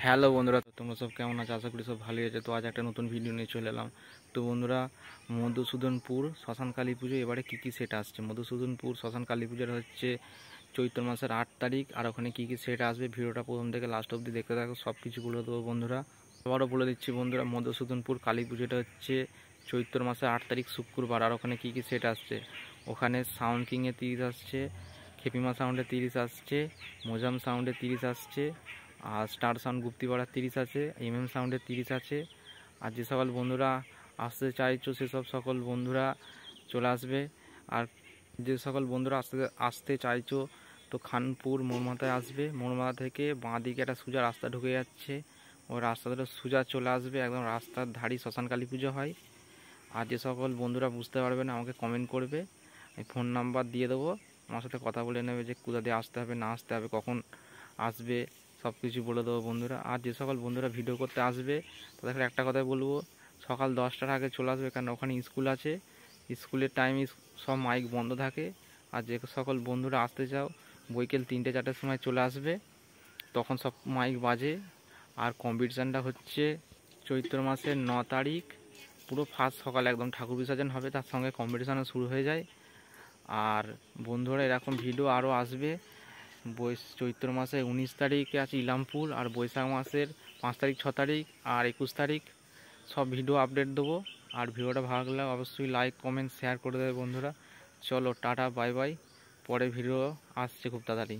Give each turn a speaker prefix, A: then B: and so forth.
A: Hello বন্ধুরা, তো তোমরা সব কেমন আছো? আশা করি সব ভালোই আছে। তো আজ একটা নতুন ভিডিও নিয়ে চলে এলাম। তো বন্ধুরা, মধুসূদনপুর শ্মশান কালী পুজো এবারে কী কী সেট আসছে। মধুসূদনপুর শ্মশান কালী পুজোর হচ্ছে চৈত্র মাসের 8 তারিখ। আর ওখানে কী কী সেট আসবে ভিডিওটা প্রথম থেকে লাস্ট অবধি দেখতে থাকো, সব কিছু বলে দেবো বন্ধুরা। আবারও বলে দিচ্ছি বন্ধুরা, মধুসূদনপুর কালী পুজোটা হচ্ছে চৈত্র মাসের 8 তারিখ শুক্রবার। আর ওখানে কী কী সেট আসছে, ওখানে সাউন্ড কিংয়ে 30 আসছে, খেপিমা সাউন্ডে 30 আসছে, মোজাম সাউন্ডে 30 আসছে, আর স্টার সাউন্ড গুপ্তিপাড়ার 30 আছে, সাউন্ডের 30 আছে। আর যে সকল বন্ধুরা আসতে চাইছো সেসব সকল বন্ধুরা চলে আসবে। আর যে সকল বন্ধুরা আসতে চাইছো তো খানপুর মোড়মাথায় আসবে। মোড়মাথা থেকে বাঁ দিকে একটা সোজা রাস্তা ঢুকে যাচ্ছে, ওই রাস্তা ধরে সোজা চলে আসবে, একদম রাস্তার ধারেই শ্মশান কালী পুজো হয়। আর যে সকল বন্ধুরা বুঝতে পারবে না আমাকে কমেন্ট করবে, আমি ফোন নাম্বার দিয়ে দেবো, আমার সাথে কথা বলে নেবে যে কোথা দিয়ে আসতে হবে না আসতে হবে, কখন আসবে, সব কিছু বলে দেবো বন্ধুরা। আর যে সকল বন্ধুরা ভিডিও করতে আসবে তাদেরকে একটা কথাই বলবো, সকাল 10টার আগে চলে আসবে, কারণ ওখানে স্কুল আছে, স্কুলের টাইমে সব মাইক বন্ধ থাকে। আর যে সকল বন্ধুরা আসতে চাও বৈকাল 3টে-4টের সময় চলে আসবে, তখন সব মাইক বাজে। আর কম্পিটিশানটা হচ্ছে চৈত্র মাসের 9 তারিখ, পুরো ফার্স্ট সকালে একদম ঠাকুর বিসর্জন হবে, তার সঙ্গে কম্পিটিশানও শুরু হয়ে যায়। আর বন্ধুরা এরকম ভিডিও আরও আসবে। চৈত্র মাসে 19 তারিখে আছে ইলামপুর, আর বৈশাখ মাসের 5 তারিখ, 6 তারিখ আর 21 তারিখ সব ভিডিও আপডেট দেবো। আর ভিডিওটা ভালো লাগলে অবশ্যই লাইক কমেন্ট শেয়ার করে দেবে বন্ধুরা। চলো টাটা বাই বাই, পরে ভিডিও আসছে খুব তাড়াতাড়ি।